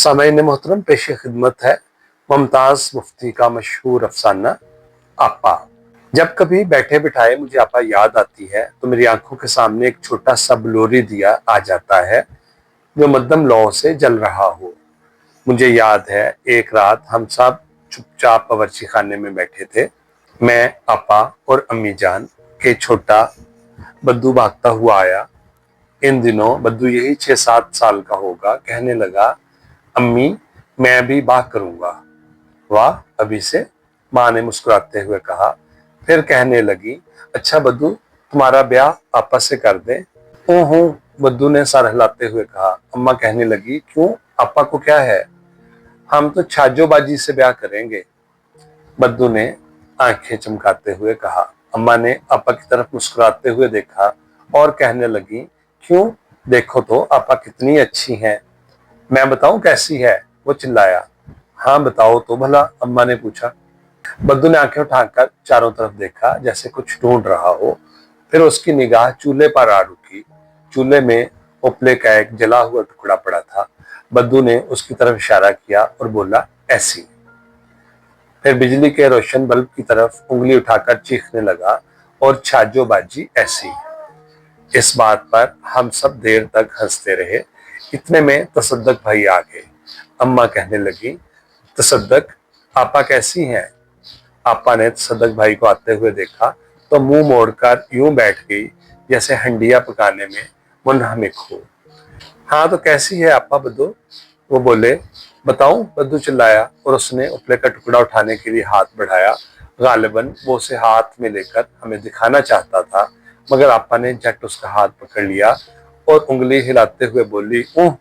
सामईन मोहतरम, पेश खिदमत है मुमताज मुफ्ती का मशहूर अफसाना आपा। जब कभी बैठे बिठाए मुझे आपा याद आती है तो मेरी आंखों के सामने एक छोटा सा बलोरी दिया आ जाता है जो मध्यम लौ से जल रहा हो। मुझे याद है एक रात हम सब चुपचाप बावर्ची खाने में बैठे थे। मैं, आपा और अम्मी जान के छोटा बद्दू भागता हुआ आया। इन दिनों बद्दू यही 6-7 साल का होगा। कहने लगा, अम्मी मैं भी बाग करूंगा। वाह अभी से, माँ ने मुस्कुराते हुए कहा। फिर कहने लगी, अच्छा बद्दू तुम्हारा ब्याह आपा से कर दे। हूँ, बद्दू ने सर हिलाते हुए कहा। अम्मा कहने लगी, क्यों, आपा को क्या है? हम तो छाजोबाजी से ब्याह करेंगे, बद्दू ने आंखें चमकाते हुए कहा। अम्मा ने आपा की तरफ मुस्कुराते हुए देखा और कहने लगी, क्यों, देखो तो आपा कितनी अच्छी हैं। मैं बताऊं कैसी है? वो चिल्लाया। हाँ बताओ तो भला, अम्मा ने पूछा। बद्दू ने आंखें उठाकर चारों तरफ देखा जैसे कुछ ढूंढ रहा हो। फिर उसकी निगाह चूल्हे पर आ रुकी। चूल्हे में उपले का एक जला हुआ टुकड़ा पड़ा था। बद्दू ने उसकी तरफ इशारा किया और बोला, ऐसी। फिर बिजली के रोशन बल्ब की तरफ उंगली उठाकर चीखने लगा, और छाजोबाजी ऐसी। इस बात पर हम सब देर तक हंसते रहे। इतने में तसद्दक भाई आ गए। अम्मा कहने लगी, तसद्दक आपा कैसी हैं? आपा ने तसद्दक भाई को आते हुए देखा तो मुंह मोड़कर यूं बैठ गई जैसे हंडिया पकाने में मुनहमिक हो। हाँ तो कैसी है आपा बद्दू? वो बोले। बताऊं, बद्दू चिल्लाया और उसने उपले का टुकड़ा उठाने के लिए हाथ बढ़ाया। गालिबन वो उसे हाथ में लेकर हमें दिखाना चाहता था, मगर आपा ने झट उसका हाथ पकड़ लिया और उंगली हिलाते हुए बोली, ऊह।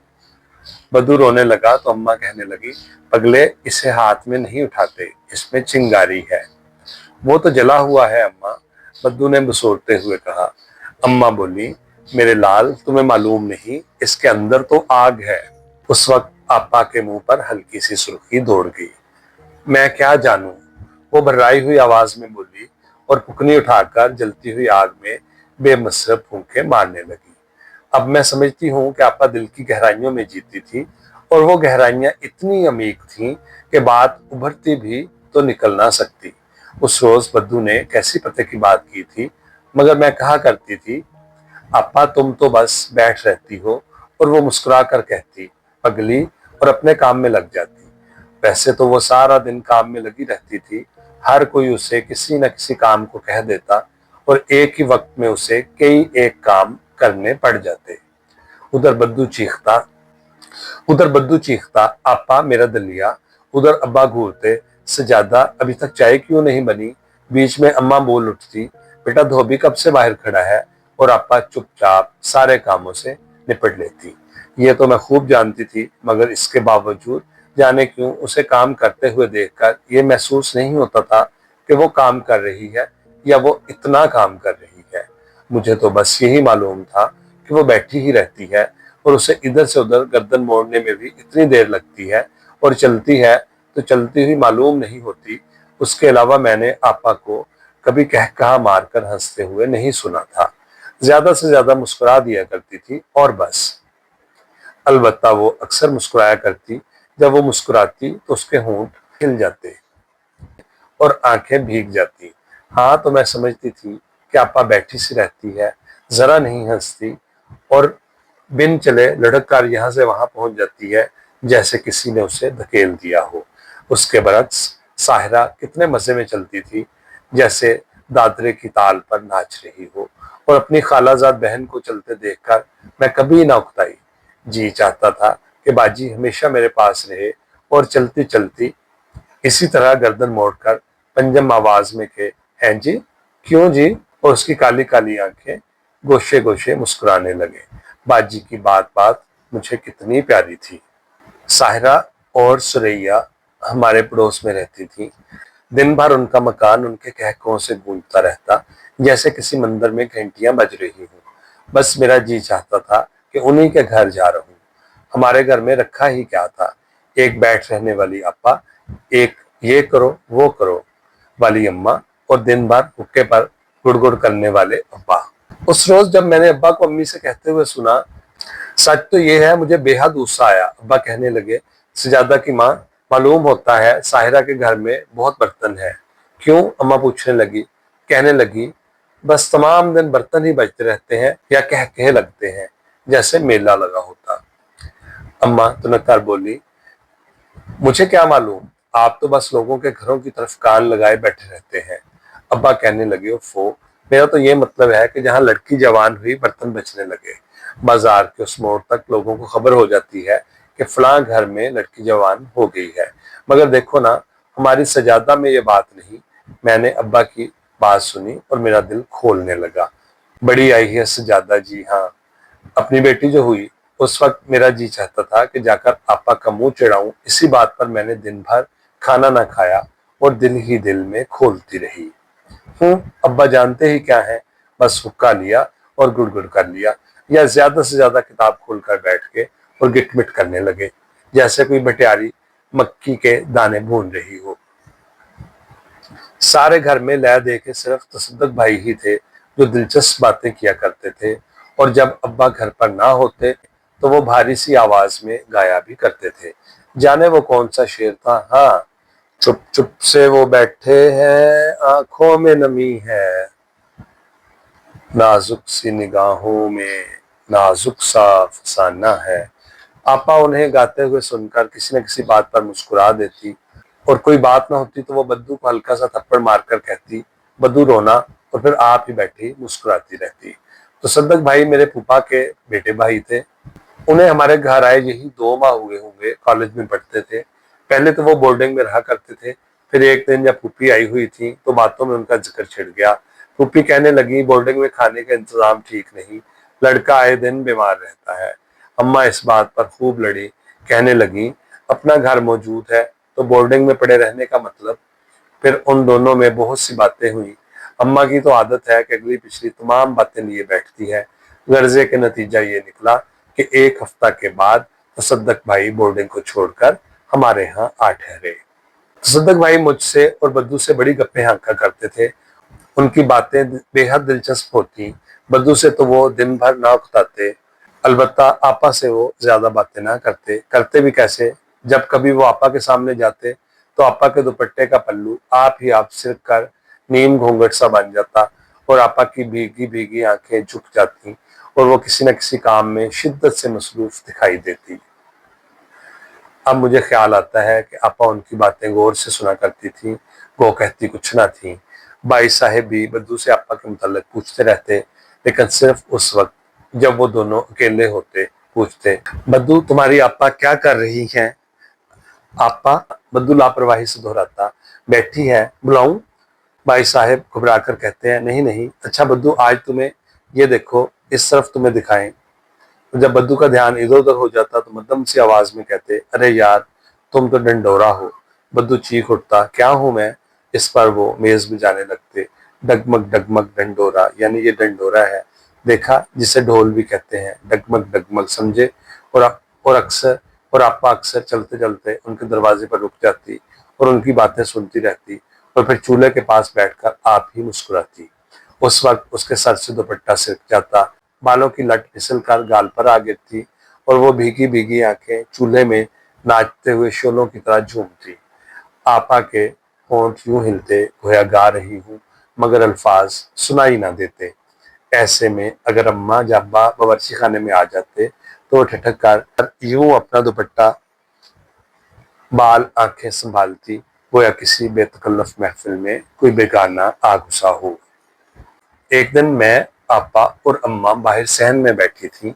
बद्दू रोने लगा तो अम्मा कहने लगी, पगले इसे हाथ में नहीं उठाते, इसमें चिंगारी है। वो तो जला हुआ है अम्मा, बद्दू ने बसोरते हुए कहा। अम्मा बोली, मेरे लाल तुम्हें मालूम नहीं, इसके अंदर तो आग है। उस वक्त आपा के मुंह पर हल्की सी सुर्खी दौड़ गई। मैं क्या जानूं, वो भर्राई हुई आवाज में बोली और फुकनी उठाकर जलती हुई आग में बेमसरत फूंके मारने लगी। अब मैं समझती हूँ कि आपा दिल की गहराइयों में जीती थी, और वो गहराइयां इतनी अमीक थीं कि बात उभरती भी तो निकल ना सकती। उस रोज बद्दू ने कैसी पते की बात की थी, मगर मैं कहा करती थी, आपा तुम तो बस बैठ रहती हो, और वो मुस्कुरा कर कहती, पगली, और अपने काम में लग जाती। वैसे तो वो सारा दिन काम में लगी रहती थी। हर कोई उसे किसी न किसी काम को कह देता और एक ही वक्त में उसे कई एक काम करने पड़ जाते। उधर बद्दू चीखता आपा मेरा दलिया। उधर अब्बा घूरते, सजादा अभी तक चाय क्यों नहीं बनी? बीच में अम्मा बोल उठती, बेटा धोबी कब से बाहर खड़ा है? और आपा चुपचाप सारे कामों से निपट लेती। ये तो मैं खूब जानती थी, मगर इसके बावजूद जाने क्यों उसे काम करते हुए देखकर ये महसूस नहीं होता था कि वो काम कर रही है या वो इतना काम कर रही है। मुझे तो बस यही मालूम था कि वो बैठी ही रहती है, और उसे इधर से उधर गर्दन मोड़ने में भी इतनी देर लगती है, और चलती है तो चलती हुई मालूम नहीं होती। उसके अलावा मैंने आपा को कभी कह कहा मारकर हंसते हुए नहीं सुना था। ज्यादा से ज्यादा मुस्कुरा दिया करती थी और बस। अलबत्ता वो अक्सर मुस्कुराया करती। जब वो मुस्कुराती तो उसके होंठ खिल जाते और आंखें भीग जाती। हाँ तो मैं समझती थी कि आपा बैठी सी रहती है, जरा नहीं हंसती, और बिन चले लुढ़क कर यहाँ से वहां पहुंच जाती है जैसे किसी ने उसे धकेल दिया हो। उसके बरक्स साहिरा कितने मजे में चलती थी, जैसे दादरे की ताल पर नाच रही हो, और अपनी खालाजाद बहन को चलते देखकर मैं कभी ना उकताई। जी चाहता था कि बाजी हमेशा मेरे पास रहे, और चलती चलती इसी तरह गर्दन मोड़कर पंजम आवाज में के, हैं जी, क्यों जी? और उसकी काली काली आंखें गोशे गोशे मुस्कुराने लगे। बाजी की बात बात मुझे कितनी प्यारी थी। साहिरा और सुरैया हमारे पड़ोस में रहती थी। दिन भर उनका मकान उनके कहकों से गूंजता रहता, जैसे किसी मंदिर में घंटियां बज रही हूँ। बस मेरा जी चाहता था कि उन्हीं के घर जा रहूं। हमारे घर में रखा ही क्या था, एक बैठ रहने वाली आपा, एक ये करो वो करो वाली अम्मा, और दिन भर हुक्के पर गुड़ गुड़ करने वाले अब्बा। उस रोज जब मैंने अब्बा को अम्मी से कहते हुए सुना, सच तो ये है, मुझे बेहद गुस्सा आया। अब्बा कहने लगे, सजादा की माँ, मालूम होता है साहिरा के घर में बहुत बर्तन है। क्यों? अम्मा पूछने लगी। कहने लगी, बस तमाम दिन बर्तन ही बजते रहते हैं या कह कहे लगते हैं, जैसे मेला लगा होता। अम्मा तुनककार बोली, मुझे क्या मालूम, आप तो बस लोगों के घरों की तरफ कान लगाए बैठे रहते हैं। अब्बा कहने लगे, उफ़ो, मेरा तो ये मतलब है कि जहाँ लड़की जवान हुई बर्तन बचने लगे। बाजार के उस मोड़ तक लोगों को खबर हो जाती है कि फलां घर में लड़की जवान हो गई है, मगर देखो ना, हमारी सजादा में ये बात नहीं। मैंने अब्बा की बात सुनी और मेरा दिल खोलने लगा। बड़ी आई है सजादा जी, हाँ। अपनी बेटी जो हुई, उस वक्त मेरा जी चाहता था कि जाकर आपा का मुंह चिढ़ाऊं। इसी बात पर मैंने दिन भर खाना ना खाया और दिल ही दिल में खोलती रही। अब्बा जानते ही क्या है, बस हुक्का लिया और गुड़गुड़ कर लिया, या ज्यादा से ज्यादा किताब खोलकर बैठ के और गिटमिट करने लगे, जैसे कोई बटियारी मक्की के दाने भून रही हो। सारे घर में लय दे के सिर्फ तसद्दुक भाई ही थे जो दिलचस्प बातें किया करते थे, और जब अब्बा घर पर ना होते तो वो भारी सी आवाज में गाया भी करते थे। जाने वो कौन सा शेर था, हाँ, चुप चुप से वो बैठे हैं, आंखों में नमी है, नाजुक सी निगाहों में नाजुक सा फसाना है। आपा उन्हें गाते हुए सुनकर किसी न किसी बात पर मुस्कुरा देती, और कोई बात ना होती तो वो बद्दू को हल्का सा थप्पड़ मारकर कहती, बद्दू रोना, और फिर आप ही बैठी मुस्कुराती रहती। तो सद्दक भाई मेरे फूफा के बेटे भाई थे। उन्हें हमारे घर आए यही 2 माह हुए होंगे। कॉलेज में पढ़ते थे। पहले तो वो बोर्डिंग में रहा करते थे। फिर एक दिन जब फूफी आई हुई थी तो बातों में उनका जिक्र छिड़ गया। फूफी कहने लगी, बोर्डिंग में खाने का इंतजाम ठीक नहीं, लड़का आए दिन बीमार रहता है। अम्मा इस बात पर खूब लड़ी। कहने लगी, अपना घर मौजूद है तो बोर्डिंग में पड़े रहने का मतलब। फिर उन दोनों में बहुत सी बातें हुई। अम्मा की तो आदत है कि अगली पिछली तमाम बातें लिए बैठती है। गर्जे के नतीजा ये निकला कि एक हफ्ता के बाद तसद्दक भाई बोर्डिंग को छोड़कर हमारे यहाँ आ ठहरे। तसद्दक भाई मुझसे और बद्दू से बड़ी गप्पे हाँका करते थे। उनकी बातें बेहद दिलचस्प होती। बद्दू से तो वो दिन भर ना उकताते, अलबत्ता आपा से वो ज्यादा बातें ना करते। करते भी कैसे, जब कभी वो आपा के सामने जाते तो आपा के दुपट्टे का पल्लू आप ही आप सिर कर नीम घूंघट सा बन जाता, और आपा की भीगी भीगी आंखें झुक जाती, और वो किसी न किसी काम में शिद्दत से मसरूफ दिखाई देती। अब मुझे ख्याल आता है कि आपा उनकी बातें गौर से सुना करती थी, वो कहती कुछ ना थी। भाई साहब भी बद्दू से आपा के मुताल्लिक पूछते रहते, लेकिन सिर्फ उस वक्त जब वो दोनों अकेले होते। पूछते, बद्दू तुम्हारी आपा क्या कर रही हैं? आपा, बद्दू लापरवाही से दोहराता, बैठी है, बुलाऊं? भाई साहब घबरा कर कहते हैं, नहीं नहीं। अच्छा बद्दू, आज तुम्हें ये देखो, इस तरफ तुम्हें दिखाएं। तो जब बद्दू का ध्यान इधर उधर हो जाता तो मध्यम सी आवाज में कहते, अरे यार, तुम तो डंडोरा हो। बद्दू चीख उठता, क्या हूं मैं? इस पर वो मेज बजाने लगते। डगमग डगमग डंडोरा, यानी ये डंडोरा है, देखा, जिसे ढोल भी कहते हैं। डगमग डगमग, समझे? और अक्सर और आपा अक्सर चलते चलते उनके दरवाजे पर रुक जाती और उनकी बातें सुनती रहती, और फिर चूल्हे के पास बैठकर आप ही मुस्कुराती। उस वक्त उसके सर से दुपट्टा सिरक जाता, बालों की लट फिसल कर गाल पर आ गिरती, और वो भीगी भीगी आंखें चूल्हे में नाचते हुए शोलों की तरह झूमती। आपा के होंठ यूं हिलते गोया गा रही हूं, मगर अल्फाज सुनाई ना देते। ऐसे में अगर अम्मा जाब्बा बावर्ची खाने में आ जाते तो वो ठठक कर यूं अपना दुपट्टा बाल आंखें संभालती, गोया किसी बेतकल्लफ महफिल में कोई बेगाना आ घुसा हो। एक दिन मैं, आपा और अम्मा बाहर सहन में बैठी थी।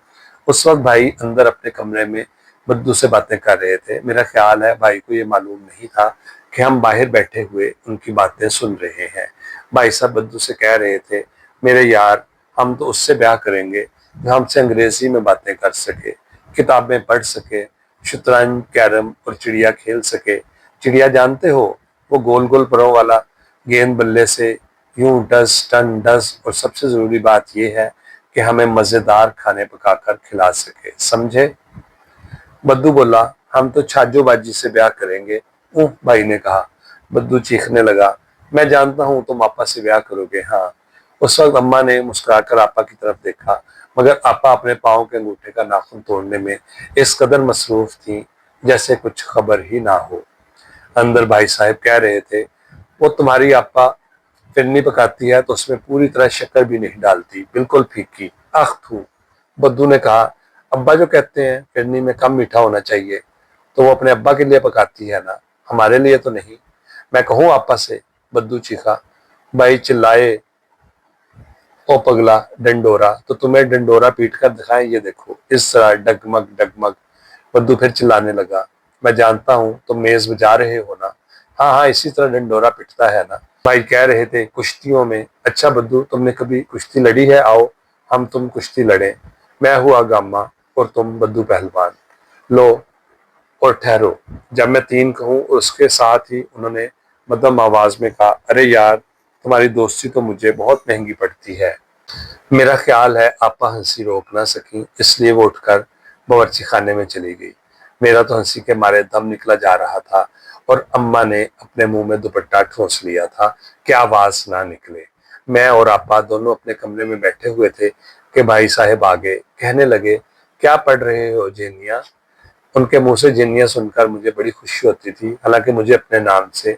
उस वक्त भाई अंदर अपने कमरे में बद्दू से बातें कर रहे थे। मेरा ख्याल है भाई को ये मालूम नहीं था कि हम बाहर बैठे हुए उनकी बातें सुन रहे हैं। भाई साहब बद्दू से कह रहे थे, मेरे यार, हम तो उससे ब्याह करेंगे जो हमसे अंग्रेजी में बातें कर सके, किताबें पढ़ सके, शतरंज, कैरम और चिड़िया खेल सके। चिड़िया जानते हो, वो गोल गोल परों वाला गेंद बल्ले से यूं डस टन डस, और सबसे जरूरी बात यह है कि हमें मजेदार खाने पकाकर खिला सके, समझे? बद्दू बोला, हम तो छाजोबाजी से ब्याह करेंगे। भाई ने कहा। बद्दू चीखने लगा, मैं जानता हूं तुम आपा से ब्याह करोगे, हाँ। उस वक्त अम्मा ने मुस्कुराकर आपा की तरफ देखा। मगर आपा अपने पाँव के अंगूठे का नाखून तोड़ने में इस कदर मसरूफ थी जैसे कुछ खबर ही ना हो। अंदर भाई साहब कह रहे थे, वो तुम्हारी आपा फिरनी पकाती है तो उसमें पूरी तरह शक्कर भी नहीं डालती, बिल्कुल फीकी। आख थू। बद्दू ने कहा, अब्बा जो कहते हैं फिरनी में कम मीठा होना चाहिए, तो वो अपने अब्बा के लिए पकाती है ना, हमारे लिए तो नहीं। मैं कहूँ आपा से? बद्दू चीखा। भाई चिल्लाए, ओ पगला डंडोरा, तो तुम्हें डंडोरा पीट कर दिखाएं, ये देखो। इस तरह डगमग डगमग। बद्दू फिर चिल्लाने लगा, मैं जानता हूँ तुम मेज बजा रहे हो ना। हाँ हाँ, इसी तरह डंडोरा पिटता है ना। भाई कह रहे थे, कुश्तियों में। अच्छा बद्दू, तुमने कभी कुश्ती लड़ी है? आओ हम तुम कुश्ती लड़े। मैं हुआ गामा और तुम बद्दू पहलवान। लो और ठहरो। जब मैं 3 कहूँ उसके साथ ही उन्होंने मध्यम आवाज में कहा, अरे यार, तुम्हारी दोस्ती तो मुझे बहुत महंगी पड़ती है। मेरा ख्याल है आपा हंसी रोक ना सकी, इसलिए वो उठकर बावर्ची खाने में चली गई। मेरा तो हंसी के मारे दम निकला जा रहा था और अम्मा ने अपने मुंह में दुपट्टा ठोंस लिया था कि आवाज ना निकले। मैं और आपा दोनों अपने कमरे में बैठे हुए थे कि भाई साहब आगे कहने लगे, क्या पढ़ रहे हो जेनिया? उनके मुंह से जेनिया सुनकर मुझे बड़ी खुशी होती थी, हालांकि मुझे अपने नाम से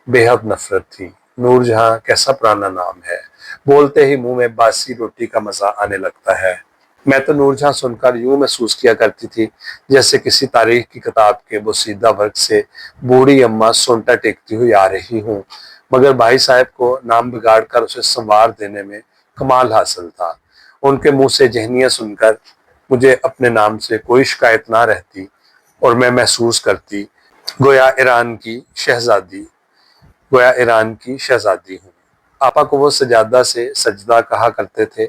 बेहद नफरत थी। नूरजहां कैसा पुराना नाम है, बोलते ही मुंह में बासी रोटी का मजा आने लगता है। मैं तो नूरजहां सुनकर यूं महसूस किया करती थी जैसे किसी तारीख की किताब के बोसीदा वर्ग से बूढ़ी अम्मा सोंटा टेकती हुई आ रही हूँ। मगर भाई साहब को नाम बिगाड़ कर उसे संवार देने में कमाल हासिल था। उनके मुंह से जहनिया सुनकर मुझे अपने नाम से कोई शिकायत ना रहती और मैं महसूस करती गोया ईरान की शहजादी गोया ईरान की शहजादी हूँ। आपा को वो सजादा से सजदा कहा करते थे,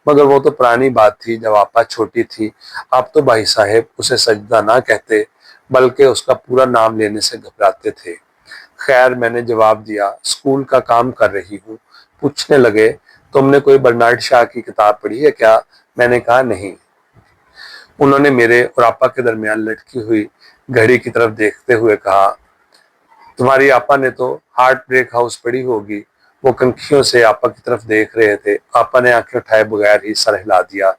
मगर वो तो पुरानी बात थी जब आपा छोटी थी। आप तो भाई साहब उसे सजदा ना कहते, बल्कि उसका पूरा नाम लेने से घबराते थे। खैर, मैंने जवाब दिया, स्कूल का काम कर रही हूँ। पूछने लगे, तुमने कोई बर्नार्ड शाह की किताब पढ़ी है क्या? मैंने कहा, नहीं। उन्होंने मेरे और आपा के दरमियान लटकी हुई घड़ी की तरफ देखते हुए कहा, तुम्हारी आपा ने तो हार्ट ब्रेक हाउस पढ़ी होगी। वो कनखियों से आपा की तरफ देख रहे थे। आपा ने आंखें उठाए बगैर ही सर हिला दिया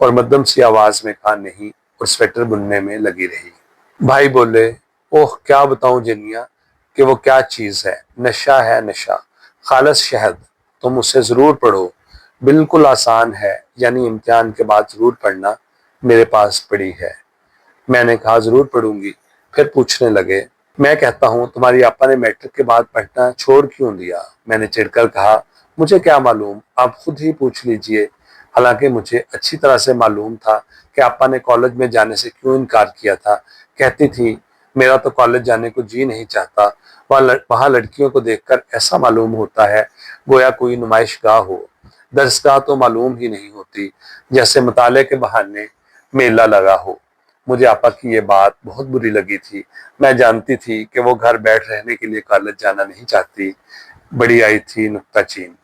और मध्यम सी आवाज में कहा, नहीं, और स्वेटर बुनने में लगी रही। भाई बोले, ओह क्या बताऊं जनिया कि वो क्या चीज है। नशा है, नशा, खालस शहद। तुम उसे जरूर पढ़ो, बिल्कुल आसान है, यानी इम्तिहान के बाद जरूर पढ़ना। मेरे पास पड़ी है। मैंने कहा, जरूर पढ़ूंगी। फिर पूछने लगे, मैं कहता हूँ तुम्हारी आपा ने मैट्रिक के बाद पढ़ना छोड़ क्यों दिया? मैंने चिढ़कर कहा, मुझे क्या मालूम, आप खुद ही पूछ लीजिए। हालांकि मुझे अच्छी तरह से मालूम था कि आपा ने कॉलेज में जाने से क्यों इनकार किया था। कहती थी, मेरा तो कॉलेज जाने को जी नहीं चाहता। वहां लड़कियों को देखकर ऐसा मालूम होता है गोया कोई नुमाइशगाह हो। दरसगाह तो मालूम ही नहीं होती, जैसे मुताले के बहाने मेला लगा हो। मुझे आपा की ये बात बहुत बुरी लगी थी। मैं जानती थी कि वो घर बैठ रहने के लिए कॉलेज जाना नहीं चाहती। बड़ी आई थी नुक्ताचीन।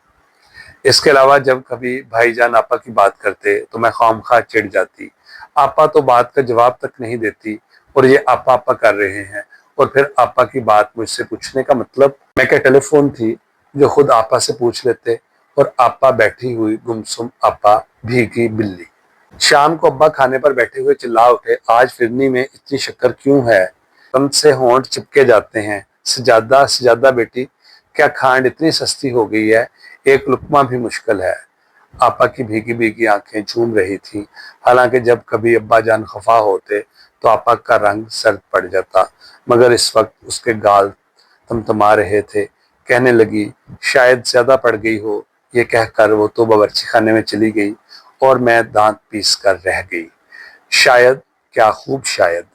इसके अलावा जब कभी भाईजान आपा की बात करते तो मैं खामखा चिढ़ जाती। आपा तो बात का जवाब तक नहीं देती और ये आपा आपा कर रहे हैं, और फिर आपा की बात मुझसे पूछने का मतलब? मैं क्या टेलीफोन थी जो खुद आपा से पूछ लेते? और आपा बैठी हुई गुमसुम आपा, भीगी बिल्ली। शाम को अब्बा खाने पर बैठे हुए चिल्ला उठे, आज फिरनी में इतनी शक्कर क्यों है? कम से होंठ चिपके जाते हैं। सजादा सजादा बेटी, क्या खांड इतनी सस्ती हो गई है, एक लुकमा भी मुश्किल है। आपा की भीगी भीगी आंखें झूम रही थी। हालांकि जब कभी अब्बा जान खफा होते तो आपा का रंग सर्द पड़ जाता, मगर इस वक्त उसके गाल तमतमा रहे थे। कहने लगी, शायद ज्यादा पड़ गई हो। ये कहकर वो तो बावर्ची खाने में चली गई और मैं दांत पीस कर रह गई। शायद, क्या खूब शायद।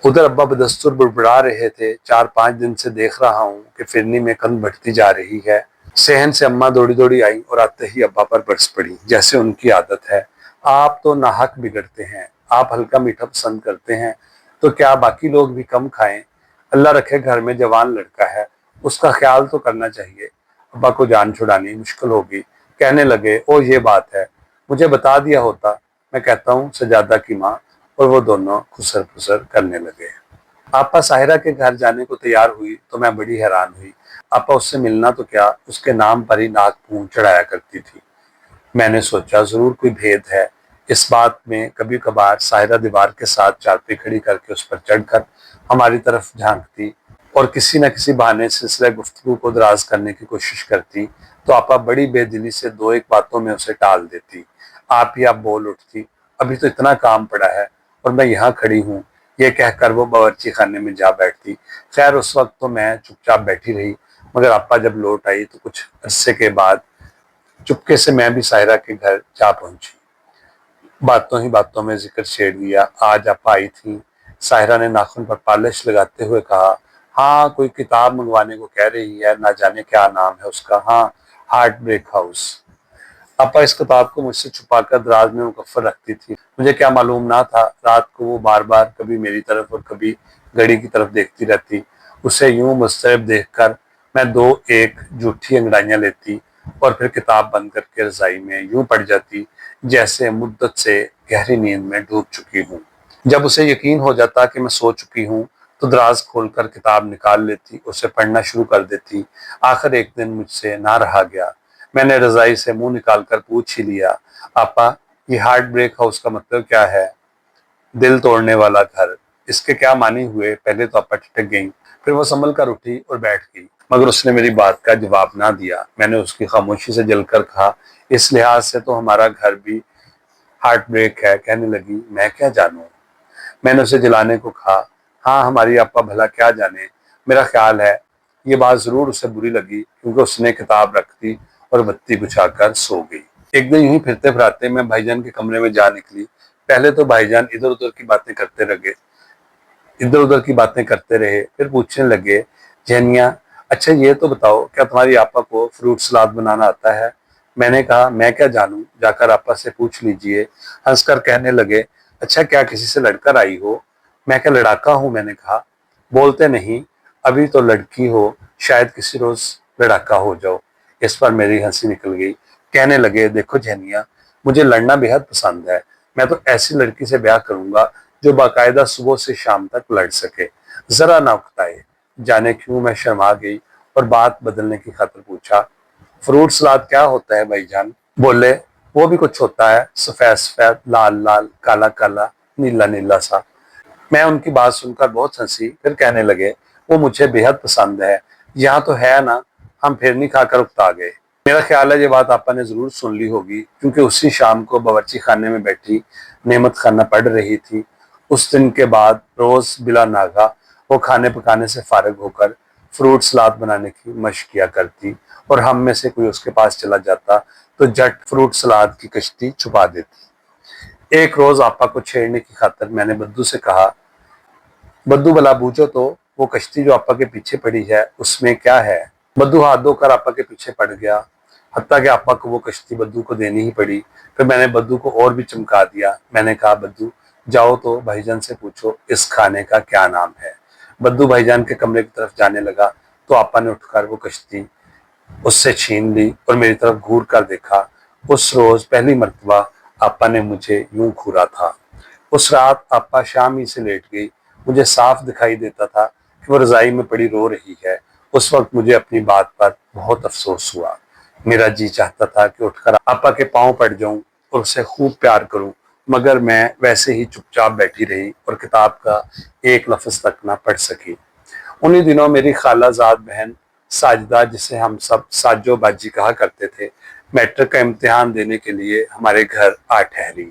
उधर अब्बा बदस्तूर बुड़बुड़ा रहे थे, 4-5 दिन से देख रहा हूँ कि फिरनी में कन बढ़ती जा रही है। सहन से अम्मा दौड़ी दौड़ी आई और आते ही अब्बा पर बरस पड़ी, जैसे उनकी आदत है। आप तो नाहक बिगड़ते हैं। आप हल्का मीठा पसंद करते हैं, तो क्या बाकी लोग भी कम खाएं? अल्लाह रखे घर में जवान लड़का है, उसका ख्याल तो करना चाहिए। अब्बा को जान छुड़ानी मुश्किल होगी। कहने लगे, ओ ये बात है, मुझे बता दिया होता। मैं कहता हूँ सजादा की माँ। और वो दोनों खुसर खुसर करने लगे। आपा साहिरा के घर जाने को तैयार हुई तो मैं बड़ी हैरान हुई। आपा उससे मिलना तो क्या, उसके नाम पर ही नाक पूंछ चढ़ाया करती थी। मैंने सोचा जरूर कोई भेद है। اس بات میں کبھی کبھار ساحرہ دیوار کے ساتھ چارپائی کھڑی کر کے اس پر چڑھ کر ہماری طرف جھانکتی اور کسی نہ کسی بہانے سلسلہ گفتگو کو دراز کرنے کی کوشش کرتی تو آپا بڑی بے دلی سے دو ایک باتوں میں اسے ٹال دیتی۔ آپ ہی آپ بول اٹھتی، ابھی تو اتنا کام پڑا ہے اور میں یہاں کھڑی ہوں، یہ کہہ کر وہ باورچی خانے میں جا بیٹھتی۔ خیر اس وقت تو میں چپ چاپ بیٹھی رہی، مگر آپا جب لوٹ آئی تو کچھ عرصے کے بعد چپکے سے میں بھی ساحرہ کے گھر جا پہنچی۔ باتوں ہی باتوں میں ذکر چھیڑ دیا، آج آپا آئی تھی۔ ساحرہ نے ناخن پر پالش لگاتے ہوئے کہا، ہاں کوئی کتاب منگوانے کو کہہ رہی ہے، نہ جانے کیا نام ہے اس کا، ہاں ہارٹ بریک ہاؤس۔ آپا اس کتاب کو مجھ سے چھپا کر دراز میں مکفر رکھتی تھی۔ مجھے کیا معلوم نہ تھا رات کو وہ بار بار کبھی میری طرف اور کبھی گھڑی کی طرف دیکھتی رہتی۔ اسے یوں مضطرب دیکھ کر میں دو ایک جھوٹی انگڑائیاں لیتی اور پھر کتاب بند کر کے رضائی میں یوں پڑ جاتی جیسے مدت سے گہری نیند میں ڈوب چکی ہوں۔ جب اسے یقین ہو جاتا کہ میں سو چکی ہوں تو دراز کھول کر کتاب نکال لیتی، اسے پڑھنا شروع کر دیتی۔ آخر ایک دن مجھ سے نہ رہا گیا، میں نے رضائی سے منہ نکال کر پوچھ ہی لیا، آپا یہ ہارٹ بریک ہاؤس کا مطلب کیا ہے؟ دل توڑنے والا گھر، اس کے کیا معنی ہوئے؟ پہلے تو آپا ٹھٹک گئیں، پھر وہ سنبھل کر اٹھی اور بیٹھ گئی، مگر اس نے میری بات کا جواب نہ دیا۔ میں نے اس کی خاموشی سے جل کر کہا، اس لحاظ سے تو ہمارا گھر بھی ہارٹ بریک ہے۔ کہنے لگی، میں کیا جانوں؟ میں نے اسے جلانے کو کہا، ہاں ہماری آپا بھلا کیا جانے، میرا خیال ہے یہ بات ضرور اسے بری لگی کیونکہ اس نے کتاب رکھ دی اور بتی بجھا کر سو گئی۔ ایک دن یوں پھرتے پھراتے میں بھائی جان کے کمرے میں جا نکلی۔ پہلے تو بھائی جان ادھر ادھر کی باتیں کرتے رہے، پھر پوچھنے لگے، جہنیا اچھا یہ تو بتاؤ کیا تمہاری آپا کو فروٹ سلاد بنانا آتا ہے؟ میں نے کہا، میں کیا جانوں، جا کر آپا سے پوچھ لیجئے۔ ہنس کر کہنے لگے، اچھا کیا کسی سے لڑ کر آئی ہو؟ میں کیا لڑاکا ہوں؟ میں نے کہا، بولتے نہیں، ابھی تو لڑکی ہو، شاید کسی روز لڑاکا ہو جاؤ۔ اس پر میری ہنسی نکل گئی۔ کہنے لگے، دیکھو جہنیا، مجھے لڑنا بے حد پسند ہے، میں تو ایسی لڑکی سے بیاہ کروں گا جو باقاعدہ صبح سے شام تک لڑ سکے، ذرا نہ اکتائے۔ جانے کیوں میں شرما گئی اور بات بدلنے کی خاطر پوچھا، فروٹ سلاد کیا ہوتا ہے بھائی جان؟ بولے، وہ بھی کچھ ہوتا ہے، سفید سفید، لال لال، کالا کالا، نیلا نیلا سا۔ میں ان کی بات سن کر بہت ہنسی، پھر کہنے لگے، وہ مجھے بے حد پسند ہے، یہاں تو ہے نا، ہم پھرنی کھا کر اکتا گئے۔ میرا خیال ہے یہ بات آپا نے ضرور سن لی ہوگی کیونکہ اسی شام کو باورچی خانے میں بیٹھی نعمت خانہ پڑھ رہی تھی۔ اس دن کے بعد روز بلا ناغہ وہ کھانے پکانے سے فارغ ہو کر فروٹ سلاد بنانے کی مشق کیا کرتی اور ہم میں سے کوئی اس کے پاس چلا جاتا تو جھٹ فروٹ سلاد کی کشتی چھپا دیتی۔ ایک روز آپا کو چھیڑنے کی خاطر میں نے بدو سے کہا، بدو بلا بوجھو تو وہ کشتی جو آپا کے پیچھے پڑی ہے اس میں کیا ہے؟ بدو ہاتھ دھو کر آپا کے پیچھے پڑ گیا، حتیٰ کہ آپا کو وہ کشتی بدو کو دینی ہی پڑی۔ پھر میں نے بدو کو اور بھی چمکا دیا، میں نے کہا، بدو جاؤ تو بھائی جان سے پوچھو اس کھانے کا کیا نام ہے۔ بدو بھائی جان کے کمرے کی طرف جانے لگا تو آپا نے اٹھ کر وہ کشتی اس سے چھین لی اور میری طرف گھور کر دیکھا۔ اس روز پہلی مرتبہ آپا نے مجھے یوں گھورا تھا۔ اس رات آپا شام ہی سے لیٹ گئی، مجھے صاف دکھائی دیتا تھا کہ وہ رضائی میں پڑی رو رہی ہے۔ اس وقت مجھے اپنی بات پر بہت افسوس ہوا، میرا جی چاہتا تھا کہ اٹھ کر آپا کے پاؤں پڑ جاؤں اور اسے خوب پیار کروں، مگر میں ویسے ہی چپ چاپ بیٹھی رہی اور کتاب کا ایک لفظ تک نہ پڑھ سکی۔ انہی دنوں میری خالہ زاد بہن ساجدہ، جسے ہم سب ساجو باجی کہا کرتے تھے، میٹرک کا امتحان دینے کے لیے ہمارے گھر آ ٹھہری۔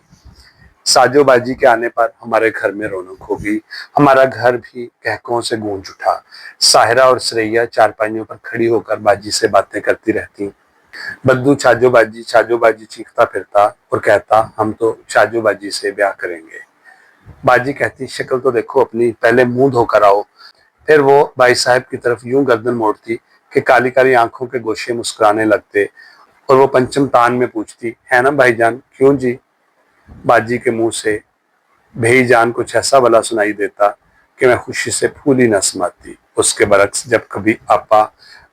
ساجو باجی کے آنے پر ہمارے گھر میں رونق ہو گئی، ہمارا گھر بھی کہکوں سے گونج اٹھا۔ ساحرہ اور سریا چارپائیوں پر کھڑی ہو کر باجی سے باتیں کرتی رہتی۔ بدو چھاجو باجی چیختا پھرتا اور کہتا، ہم تو چھاجو باجی سے بیاہ کریں گے۔ باجی کہتی، شکل تو دیکھو اپنی، پہلے منہ دھو کر آؤ۔ پھر وہ بھائی صاحب کی طرف یوں گردن موڑتی کہ کالی کالی آنکھوں کے گوشے مسکرانے لگتے اور وہ پنچم تان میں پوچھتی، ہے نا بھائی جان؟ کیوں جی؟ باجی کے منہ سے بھئی جان کچھ ایسا بلا سنائی دیتا کہ میں خوشی سے پھول ہی نہ سماتی۔ اس کے برعکس جب کبھی آپا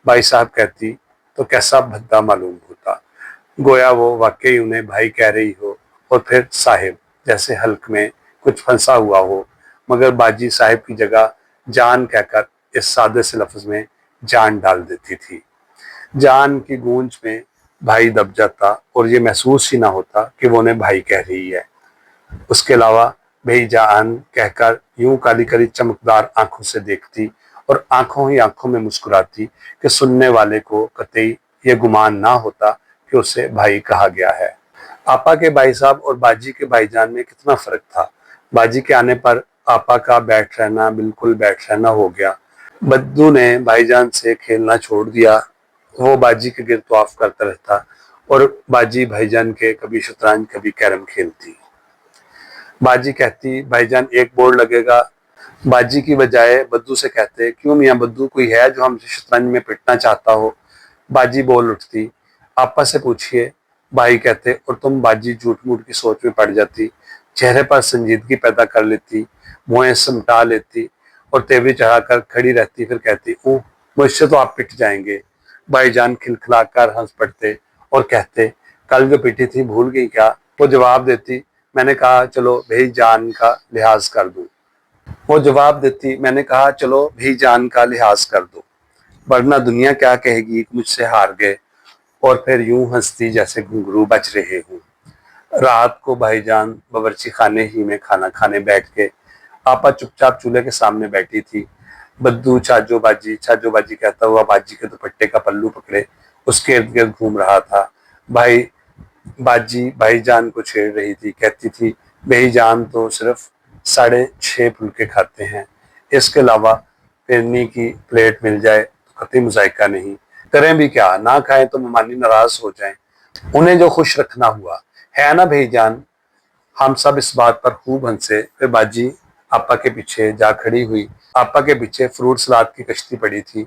بھائی صاحب کہتی تو کیسا بھدا معلوم ہوتا، گویا وہ واقعی انہیں بھائی کہہ رہی ہو اور پھر صاحب، جیسے حلق میں کچھ پھنسا ہوا ہو، مگر باجی صاحب کی جگہ جان کہہ کر اس سادے سے لفظ میں جان ڈال دیتی تھی۔ جان کی گونج میں بھائی دب جاتا اور یہ محسوس ہی نہ ہوتا کہ وہ انہیں بھائی کہہ رہی ہے۔ उसके अलावा बेईजान कहकर यूं काली काली चमकदार आंखों से देखती और आंखों ही आंखों में मुस्कुराती कि सुनने वाले को कतई ये गुमान ना होता कि उसे भाई कहा गया है। आपा के भाई साहब और बाजी के भाईजान में कितना फर्क था। बाजी के आने पर आपा का बैठ रहना बिल्कुल बैठ रहना हो गया। बद्दू ने भाईजान से खेलना छोड़ दिया। वो बाजी के गिर्द तवाफ करता रहता और बाजी भाईजान के कभी शतरंज कभी कैरम खेलती। बाजी कहती, भाईजान एक बोर्ड लगेगा। बाजी की बजाय बद्दू से कहते, क्यों मियाँ बद्दू, कोई है जो हमसे शतरंज में पिटना चाहता हो। बाजी बोल उठती, आपा से पूछिए। भाई कहते, और तुम। बाजी झूठ मूठ की सोच में पड़ जाती, चेहरे पर संजीदगी पैदा कर लेती, मुँह समटा लेती और तेवरी चढ़ाकर खड़ी रहती। फिर कहती, ओह, मुझसे तो आप पिट जाएंगे। भाईजान खिलखिलाकर हंस पड़ते और कहते, कल जो पिटी थी भूल गई क्या। वो जवाब देती, मैंने कहा चलो भाईजान का लिहाज कर दूं। वो जवाब देती, मैंने कहा चलो भाईजान का लिहाज कर दो, वरना दुनिया क्या कहेगी कि मुझसे हार गए। और फिर यूं हंसती जैसे घुंघरू बज रहे हूं। रात को भाईजान बावर्ची खाने ही में खाना खाने बैठ के आपा चुपचाप चूल्हे के सामने बैठी थी। बद्दू छाजो बाजी कहता हुआ बाजी के दुपट्टे का पल्लू पकड़े उसके इर्द गिर्द घूम रहा था। भाई बाजी भाईजान को छेड़ रही थी, कहती थी, भाईजान तो सिर्फ 6.5 फुलके खाते हैं, इसके अलावा फिरनी की प्लेट मिल जाए तो कतई मुजायका नहीं। करें भी क्या, ना खाएं तो मेहमानी नाराज हो जाएं। उन्हें जो खुश रखना हुआ है ना भाईजान। हम सब इस बात पर खूब हंसे। फिर बाजी आपा के पीछे जा खड़ी हुई। आपा के पीछे फ्रूट सलाद की कश्ती पड़ी थी।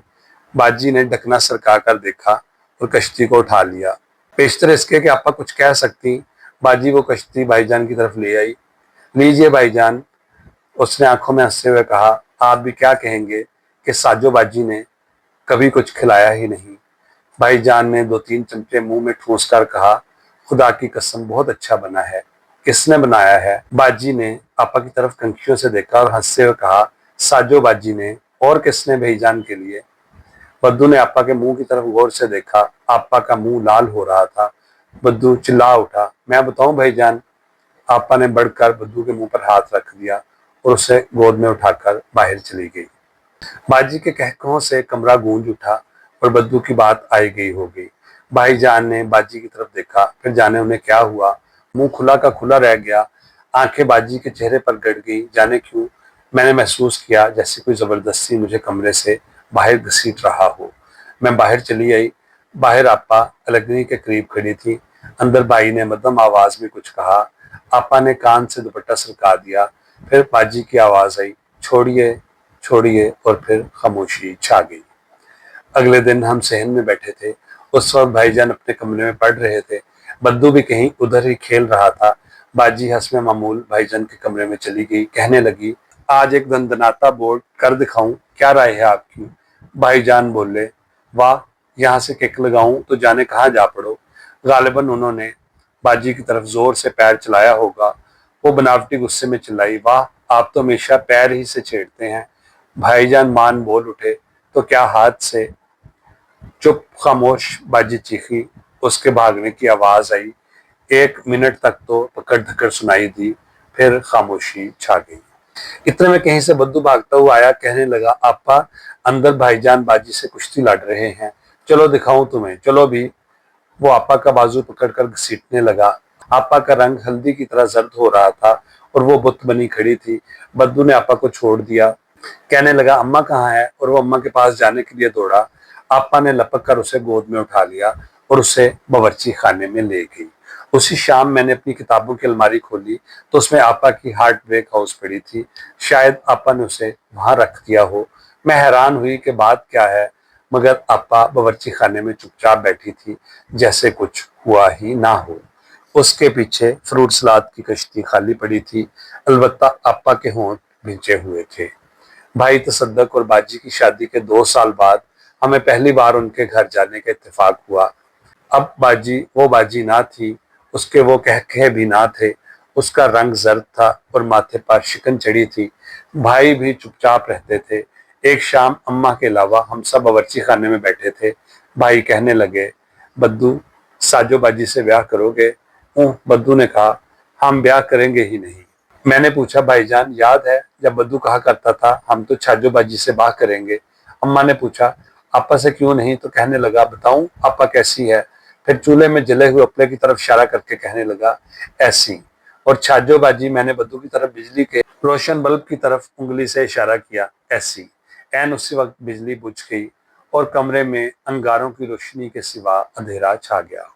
बाजी ने ढकना सरका कर देखा और कश्ती को उठा लिया। पेशतर इसके कि आपा कुछ कह सकती। बाजी वो कश्ती भाईजान की तरफ ले आई। लीजिए भाईजान, उसने आंखों में हंसते हुए कहा, आप भी क्या कहेंगे कि साजो बाजी ने कभी कुछ खिलाया ही नहीं। भाईजान ने 2-3 चमचे मुंह में ठूंस कर कहा, खुदा की कसम बहुत अच्छा बना है। किसने बनाया है। बाजी ने आपा की तरफ कंखियों से देखा और हंसते हुए कहा, साजो बाजी ने। और किसने भाईजान के लिए। बद्दू ने आपा के मुंह की तरफ गौर से देखा। आपा का मुंह लाल हो रहा था। बद्दू चिल्ला उठा, मैं बताऊं भाईजान। आपा ने बढ़कर बद्दू के मुंह पर हाथ रख दिया और उसे गोद में उठाकर बाहर चली गई। बाजी के कहकों से कमरा गूंज उठा और बद्दू की बात आई गई हो गई। भाईजान ने बाजी की तरफ देखा, फिर जाने उन्हें क्या हुआ, मुंह खुला का खुला रह गया। आंखें बाजी के चेहरे पर गड़ गई। जाने क्यों मैंने महसूस किया जैसे कोई जबरदस्ती मुझे कमरे से बाहर घसीट रहा हो। मैं बाहर चली आई। बाहर आपा अलगनी के करीब खड़ी थी। अंदर भाई ने मध्यम आवाज में कुछ कहा। आपा ने कान से दुपट्टा सरका दिया। फिर बाजी की आवाज आई, छोड़िए छोड़िए, और फिर खामोशी छा गई। अगले दिन हम सहन में बैठे थे। उस वक्त भाईजान अपने कमरे में पढ़ रहे थे। बद्दू भी कहीं उधर ही खेल रहा था। बाजी हस्मे मामूल भाईजान के कमरे में चली गई। कहने लगी, आज एक दंदनाता बोर्ड कर दिखाऊं, क्या राय है आपकी। भाईजान बोले, वाह, यहाँ से किक लगाऊं तो जाने कहाँ जा पड़ो। गालिबन उन्होंने बाजी की तरफ जोर से पैर चलाया होगा। वो बनावटी गुस्से में चिल्लाई, वाह, आप तो हमेशा पैर ही से छेड़ते हैं। भाईजान मान बोल उठे, तो क्या हाथ से। चुप खामोश, बाजी चीखी। उसके भागने की आवाज आई। 1 मिनट तक तो पकड़ धकड़ सुनाई दी, फिर खामोशी छा गई। इतने में कहीं से बद्दू भागता हुआ आया। कहने लगा, आपा, अंदर भाईजान बाजी से कुश्ती लड़ रहे हैं, चलो दिखाऊं तुम्हें, चलो भी। वो आपा का बाजू पकड़कर घसीटने लगा। आपा का रंग हल्दी की तरह जर्द हो रहा था और वो बुत बनी खड़ी थी। बद्दू ने आपा को छोड़ दिया। कहने लगा, अम्मा कहाँ है, और वो अम्मा के पास जाने के लिए दौड़ा। आपा ने लपक कर उसे गोद में उठा लिया और उसे बावर्ची खाने में ले गई। उसी शाम मैंने अपनी किताबों की अलमारी खोली तो उसमें आपा की हार्ट ब्रेक हाउस पड़ी थी। शायद आपा ने उसे वहां रख दिया हो। मैं हैरान हुई कि बात क्या है, मगर आपा बावर्ची खाने में चुपचाप बैठी थी, जैसे कुछ हुआ ही ना हो। उसके पीछे फ्रूट सलाद की कश्ती खाली पड़ी थी, अलबत्ता आपा के होंठ भिंचे हुए थे। भाई तसद्दक और बाजी की शादी के 2 साल बाद हमें पहली बार उनके घर जाने का इत्तेफाक हुआ। अब बाजी वो बाजी ना थी, उसके वो कहकहे भी ना थे। उसका रंग जर्द था और माथे पर शिकन चढ़ी थी। भाई भी चुपचाप रहते थे। एक शाम अम्मा के अलावा हम सब बावर्ची खाने में बैठे थे। भाई कहने लगे, बद्दू, साजो बाजी से ब्याह करोगे। बद्दू ने कहा, हम ब्याह करेंगे ही नहीं। मैंने पूछा, भाईजान याद है जब बद्दू कहा करता था हम तो छाजोबाजी से ब्याह करेंगे। अम्मा ने पूछा, आपा से क्यों नहीं? तो कहने लगा, बताऊं आपा कैसी है? फिर चूल्हे में जले हुए उपले की तरफ इशारा करके कहने लगा, ऐसी। और छाजोबाजी, मैंने बद्दू की तरफ बिजली के रोशन बल्ब की तरफ उंगली से इशारा किया, ऐसी। एन उसी वक्त बिजली बुझ गई और कमरे में अंगारों की रोशनी के सिवा अंधेरा छा गया।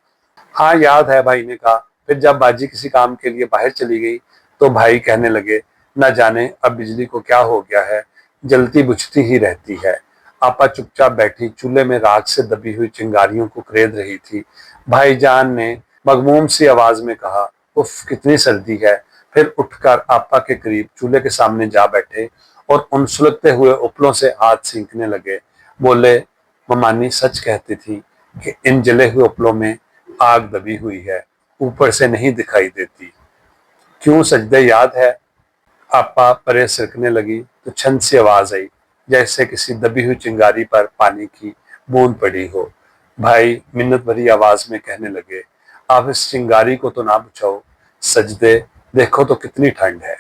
हाँ याद है, भाई ने कहा। फिर जब बाजी किसी काम के लिए बाहर चली गई तो भाई कहने लगे, न जाने अब बिजली को क्या हो गया है, जलती बुझती ही रहती है। आपा चुपचाप बैठी चूल्हे में राख से दबी हुई चिंगारियों को खरीद रही थी। भाईजान ने मगमूम सी आवाज में कहा, उफ कितनी सर्दी है। फिर उठकर आपा के करीब चूल्हे के सामने जा बैठे और उन सुलगते हुए उपलों से हाथ सींकने लगे। बोले, ममानी सच कहती थी कि इन जले हुए उपलों में आग दबी हुई है, ऊपर से नहीं दिखाई देती। क्यों सजदे याद है? आपा परे सरकने लगी तो छंद सी आवाज आई, जैसे किसी दबी हुई चिंगारी पर पानी की बूंद पड़ी हो। भाई मिन्नत भरी आवाज में कहने लगे, आप इस चिंगारी को तो ना बुझाओ, सजदे देखो तो कितनी ठंड है।